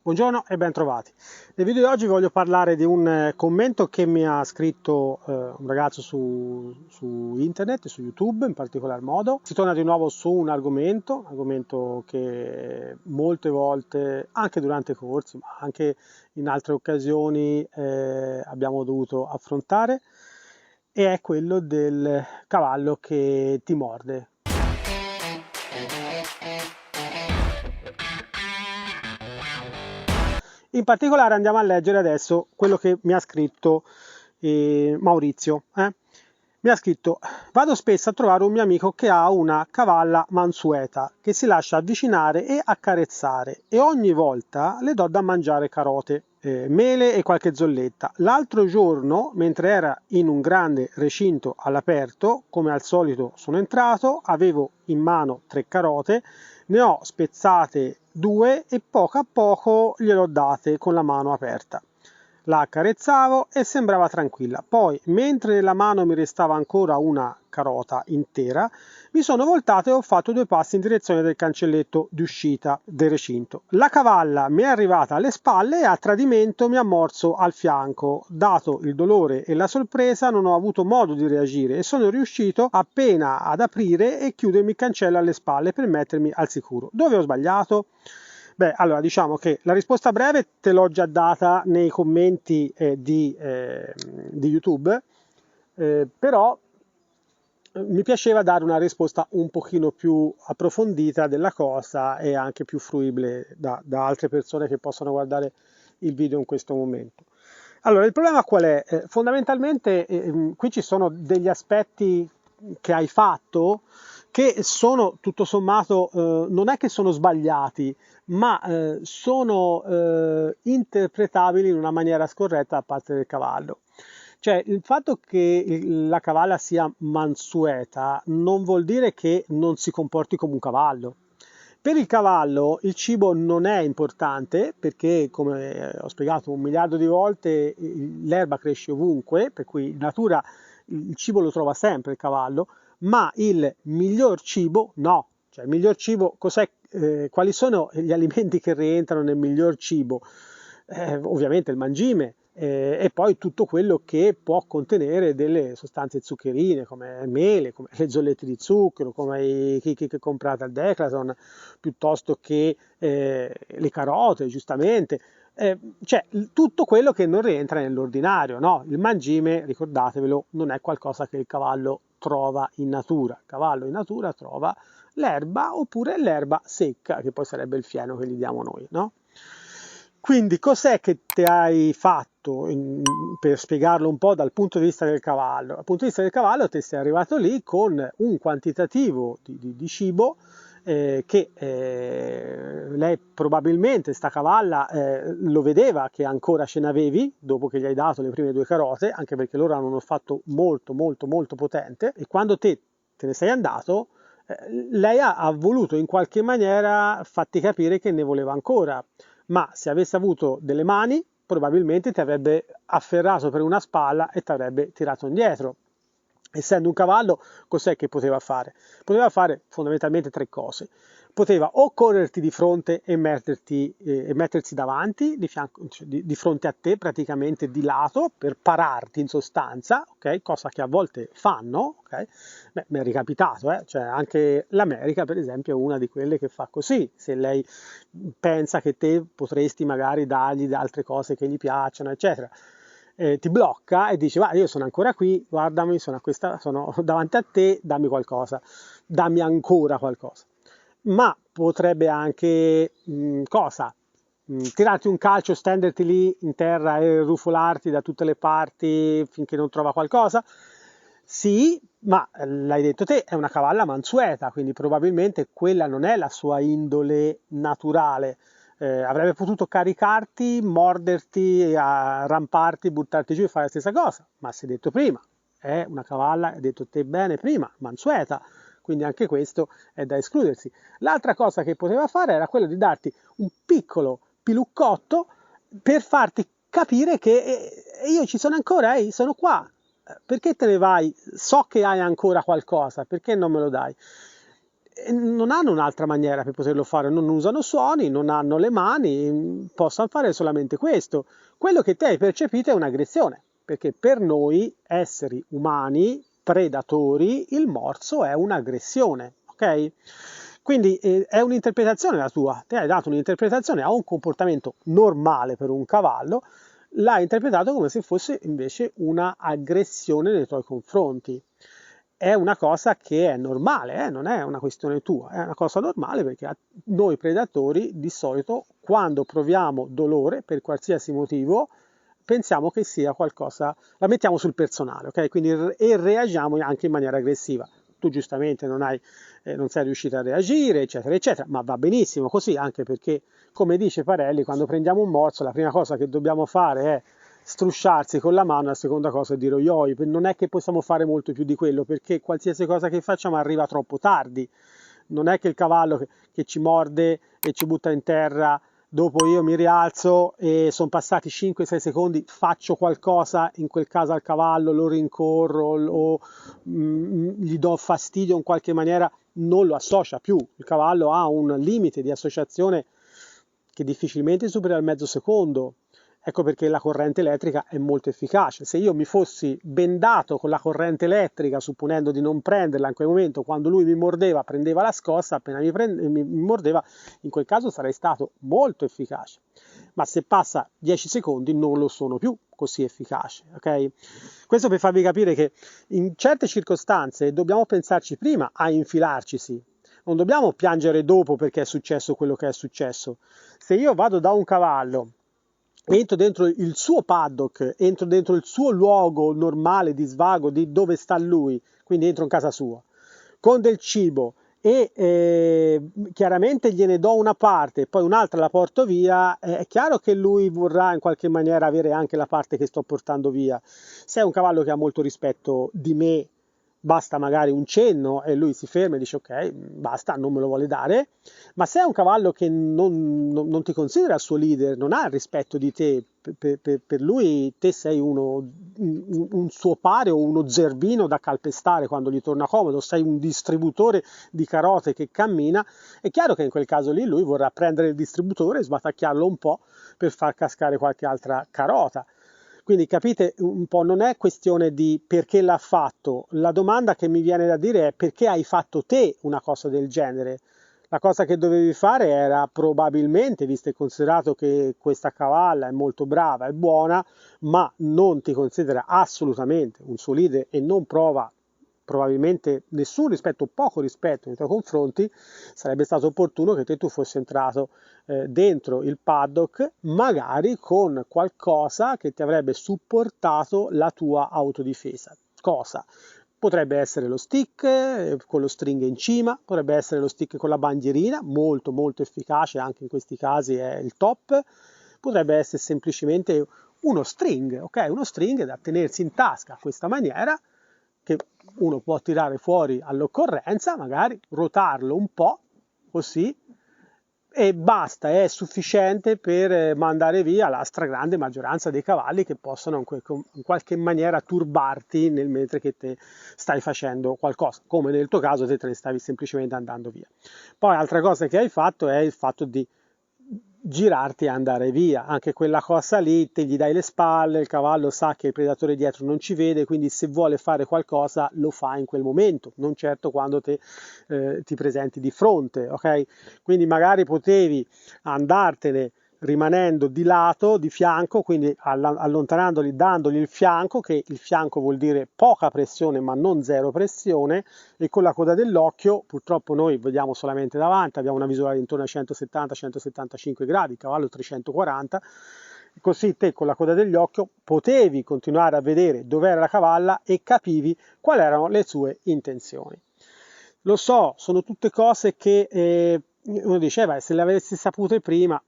Buongiorno e ben trovati. Nel video di oggi voglio parlare di un commento che mi ha scritto un ragazzo su internet, su YouTube in particolar modo. Si torna di nuovo su un argomento che molte volte, anche durante i corsi, ma anche in altre occasioni abbiamo dovuto affrontare, e è quello del cavallo che ti morde. In particolare andiamo a leggere adesso quello che mi ha scritto Maurizio. Mi ha scritto: vado spesso a trovare un mio amico che ha una cavalla mansueta che si lascia avvicinare e accarezzare, e ogni volta le do da mangiare carote, mele e qualche zolletta. L'altro giorno, mentre era in un grande recinto all'aperto, come al solito sono entrato, avevo in mano 3 carote, ne ho spezzate 2 e poco a poco gliel'ho date con la mano aperta. La accarezzavo e sembrava tranquilla. Poi, mentre nella mano mi restava ancora una carota intera, mi sono voltato e ho fatto 2 passi in direzione del cancelletto di uscita del recinto. La cavalla mi è arrivata alle spalle e a tradimento mi ha morso al fianco. Dato il dolore e la sorpresa, non ho avuto modo di reagire e sono riuscito appena ad aprire e chiudermi il cancello alle spalle per mettermi al sicuro. Dove ho sbagliato? Beh, allora diciamo che la risposta breve te l'ho già data nei commenti di YouTube, però mi piaceva dare una risposta un pochino più approfondita della cosa e anche più fruibile da altre persone che possono guardare il video in questo momento. Allora, il problema qual è? Fondamentalmente qui ci sono degli aspetti che hai fatto che sono tutto sommato, non è che sono sbagliati, ma sono interpretabili in una maniera scorretta da parte del cavallo. Cioè, il fatto che la cavalla sia mansueta non vuol dire che non si comporti come un cavallo. Per il cavallo il cibo non è importante perché, come ho spiegato 1 miliardo di volte, l'erba cresce ovunque, per cui in natura il cibo lo trova sempre il cavallo, ma il miglior cibo no. Cioè, il miglior cibo cos'è? Quali sono gli alimenti che rientrano nel miglior cibo? Ovviamente il mangime, e poi tutto quello che può contenere delle sostanze zuccherine come mele, come le zollette di zucchero, come i chicchi che comprate al Decathlon, piuttosto che le carote, giustamente. Cioè tutto quello che non rientra nell'ordinario, no? Il mangime, ricordatevelo, non è qualcosa che il cavallo trova in natura. Il cavallo in natura trova l'erba oppure l'erba secca, che poi sarebbe il fieno che gli diamo noi, no? Quindi cos'è che ti hai fatto, per spiegarlo un po' dal punto di vista del cavallo? Dal punto di vista del cavallo ti sei arrivato lì con un quantitativo di cibo che lei probabilmente, sta cavalla, lo vedeva che ancora ce n'avevi dopo che gli hai dato le prime 2 carote, anche perché loro hanno un olfatto molto potente, e quando te ne sei andato, lei ha voluto in qualche maniera farti capire che ne voleva ancora. Ma se avesse avuto delle mani, probabilmente ti avrebbe afferrato per una spalla e ti avrebbe tirato indietro. Essendo un cavallo, cos'è che poteva fare? Poteva fare fondamentalmente 3 cose. Poteva o correrti di fronte e mettersi davanti, di fronte a te, praticamente di lato, per pararti in sostanza, okay? Cosa che a volte fanno, okay? Beh, mi è ricapitato, cioè anche l'America per esempio è una di quelle che fa così, se lei pensa che te potresti magari dargli altre cose che gli piacciono, eccetera. Ti blocca e dice: io sono ancora qui, guardami, sono davanti a te, dammi qualcosa, dammi ancora qualcosa. Ma potrebbe anche tirarti un calcio, stenderti lì in terra e rufolarti da tutte le parti finché non trova qualcosa? Sì, ma l'hai detto te, è una cavalla mansueta, quindi probabilmente quella non è la sua indole naturale. Avrebbe potuto caricarti, morderti, ramparti, buttarti giù e fare la stessa cosa, ma si è detto prima, è una cavalla, hai detto te bene prima, mansueta, quindi anche questo è da escludersi. L'altra cosa che poteva fare era quello di darti un piccolo piluccotto per farti capire che io ci sono ancora, sono qua, perché te ne vai? So che hai ancora qualcosa, perché non me lo dai? non hanno un'altra maniera per poterlo fare, non usano suoni, non hanno le mani, possono fare solamente questo. Quello che te hai percepito è un'aggressione, perché per noi esseri umani, predatori, il morso è un'aggressione, ok? Quindi è un'interpretazione la tua, te hai dato un'interpretazione a un comportamento normale per un cavallo, l'hai interpretato come se fosse invece una aggressione nei tuoi confronti. È una cosa che è normale, non è una questione tua, è una cosa normale perché noi predatori di solito quando proviamo dolore per qualsiasi motivo pensiamo che sia qualcosa, la mettiamo sul personale, ok? Quindi e reagiamo anche in maniera aggressiva. Tu giustamente non sei riuscito a reagire, eccetera, eccetera, ma va benissimo così, anche perché, come dice Parelli, quando prendiamo un morso la prima cosa che dobbiamo fare è strusciarsi con la mano, la seconda cosa è dire oi, non è che possiamo fare molto più di quello, perché qualsiasi cosa che facciamo arriva troppo tardi. Non è che il cavallo che ci morde e ci butta in terra, dopo io mi rialzo e sono passati 5-6 secondi, faccio qualcosa, in quel caso al cavallo, lo rincorro o gli do fastidio in qualche maniera, non lo associa più. Il cavallo ha un limite di associazione che difficilmente supera il mezzo secondo. Ecco perché la corrente elettrica è molto efficace. Se io mi fossi bendato con la corrente elettrica, supponendo di non prenderla in quel momento, quando lui mi mordeva, prendeva la scossa, appena mi mordeva, in quel caso sarei stato molto efficace. Ma se passa 10 secondi non lo sono più così efficace. Okay? Questo per farvi capire che in certe circostanze dobbiamo pensarci prima a infilarcisi. Non dobbiamo piangere dopo perché è successo quello che è successo. Se io vado da un cavallo, entro dentro il suo paddock, entro dentro il suo luogo normale di svago, di dove sta lui, quindi entro in casa sua, con del cibo e chiaramente gliene do una parte e poi un'altra la porto via, è chiaro che lui vorrà in qualche maniera avere anche la parte che sto portando via. Se è un cavallo che ha molto rispetto di me, basta magari un cenno e lui si ferma e dice ok, basta, non me lo vuole dare. Ma se è un cavallo che non ti considera il suo leader, non ha il rispetto di te, per lui te sei un suo pare o uno zerbino da calpestare quando gli torna comodo, sei un distributore di carote che cammina, è chiaro che in quel caso lì lui vorrà prendere il distributore e sbatacchiarlo un po' per far cascare qualche altra carota. Quindi capite un po', non è questione di perché l'ha fatto, la domanda che mi viene da dire è perché hai fatto te una cosa del genere. La cosa che dovevi fare era probabilmente, visto e considerato che questa cavalla è molto brava e buona, ma non ti considera assolutamente un suo leader e non prova probabilmente nessun rispetto, poco rispetto nei tuoi confronti, sarebbe stato opportuno che tu fossi entrato dentro il paddock, magari con qualcosa che ti avrebbe supportato la tua autodifesa. Cosa? Potrebbe essere lo stick con lo string in cima, potrebbe essere lo stick con la bandierina, molto molto efficace, anche in questi casi è il top, potrebbe essere semplicemente uno string, ok? Uno string da tenersi in tasca a questa maniera, che uno può tirare fuori all'occorrenza, magari ruotarlo un po', così, e basta, è sufficiente per mandare via la stragrande maggioranza dei cavalli che possono in qualche maniera turbarti mentre che te stai facendo qualcosa, come nel tuo caso te ne stavi semplicemente andando via. Poi altra cosa che hai fatto è il fatto di girarti e andare via, anche quella cosa lì, te gli dai le spalle, il cavallo sa che il predatore dietro non ci vede, quindi se vuole fare qualcosa lo fa in quel momento, non certo quando te ti presenti di fronte, ok? Quindi magari potevi andartene rimanendo di lato, di fianco, quindi allontanandoli, dandogli il fianco, che il fianco vuol dire poca pressione ma non zero pressione, e con la coda dell'occhio, purtroppo noi vediamo solamente davanti, abbiamo una visuale intorno ai 170-175 gradi, cavallo 340, così te con la coda dell'occhio potevi continuare a vedere dove era la cavalla e capivi quali erano le sue intenzioni. Lo so, sono tutte cose che uno diceva, se le avessi sapute prima,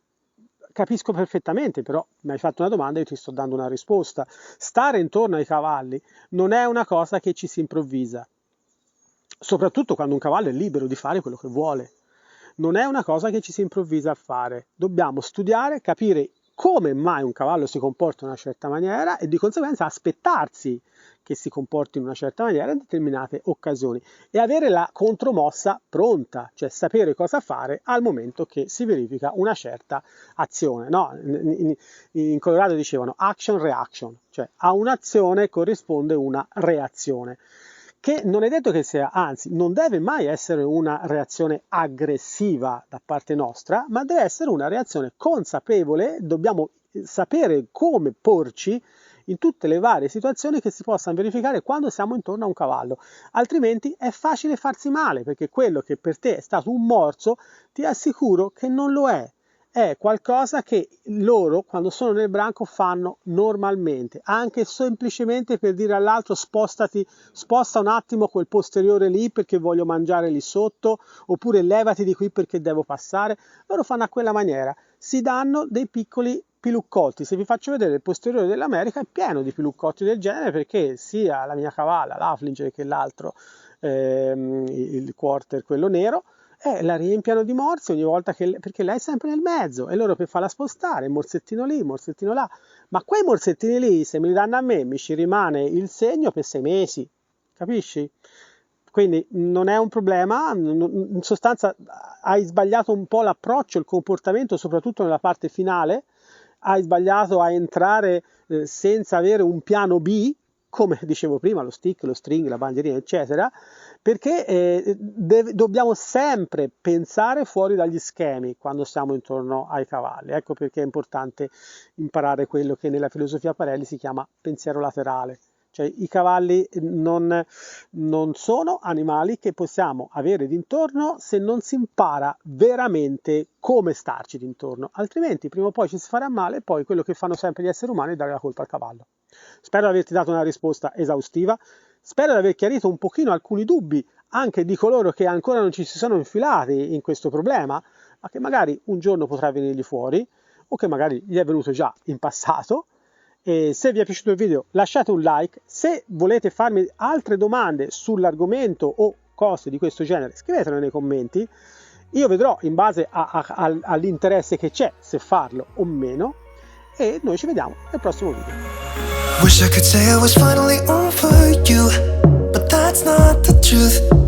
capisco perfettamente, però mi hai fatto una domanda e io ti sto dando una risposta. Stare intorno ai cavalli non è una cosa che ci si improvvisa, soprattutto quando un cavallo è libero di fare quello che vuole. Non è una cosa che ci si improvvisa a fare. Dobbiamo studiare, capire come mai un cavallo si comporta in una certa maniera e di conseguenza aspettarsi che si comporti in una certa maniera in determinate occasioni e avere la contromossa pronta, cioè sapere cosa fare al momento che si verifica una certa azione. No? In Colorado dicevano action reaction, cioè a un'azione corrisponde una reazione, che non è detto che sia, anzi, non deve mai essere una reazione aggressiva da parte nostra, ma deve essere una reazione consapevole. Dobbiamo sapere come porci in tutte le varie situazioni che si possano verificare quando siamo intorno a un cavallo, altrimenti è facile farsi male, perché quello che per te è stato un morso, ti assicuro che non lo è qualcosa che loro quando sono nel branco fanno normalmente, anche semplicemente per dire all'altro sposta un attimo quel posteriore lì perché voglio mangiare lì sotto, oppure levati di qui perché devo passare. Loro fanno a quella maniera, si danno dei piccoli piluccotti. Se vi faccio vedere il posteriore dell'America è pieno di piluccotti del genere, perché sia la mia cavalla, l'Haflinger, che l'altro, il quarter, quello nero, la riempiano di morsi ogni volta perché lei è sempre nel mezzo e loro per farla spostare, morsettino lì, morsettino là, ma quei morsettini lì se me li danno a me mi ci rimane il segno per 6 mesi, capisci? Quindi non è un problema, in sostanza hai sbagliato un po' l'approccio, il comportamento, soprattutto nella parte finale, hai sbagliato a entrare senza avere un piano B, come dicevo prima, lo stick, lo string, la bandierina, eccetera, perché dobbiamo sempre pensare fuori dagli schemi quando siamo intorno ai cavalli. Ecco perché è importante imparare quello che nella filosofia Parelli si chiama pensiero laterale. Cioè i cavalli non sono animali che possiamo avere d'intorno se non si impara veramente come starci d'intorno, altrimenti prima o poi ci si farà male e poi quello che fanno sempre gli esseri umani è dare la colpa al cavallo. Spero di averti dato una risposta esaustiva, spero di aver chiarito un pochino alcuni dubbi anche di coloro che ancora non ci si sono infilati in questo problema, ma che magari un giorno potrà venirgli fuori o che magari gli è venuto già in passato. E se vi è piaciuto il video lasciate un like, se volete farmi altre domande sull'argomento o cose di questo genere scrivetelo nei commenti, io vedrò in base all'interesse che c'è se farlo o meno e noi ci vediamo nel prossimo video. Wish I could say I was finally over you, but that's not the truth.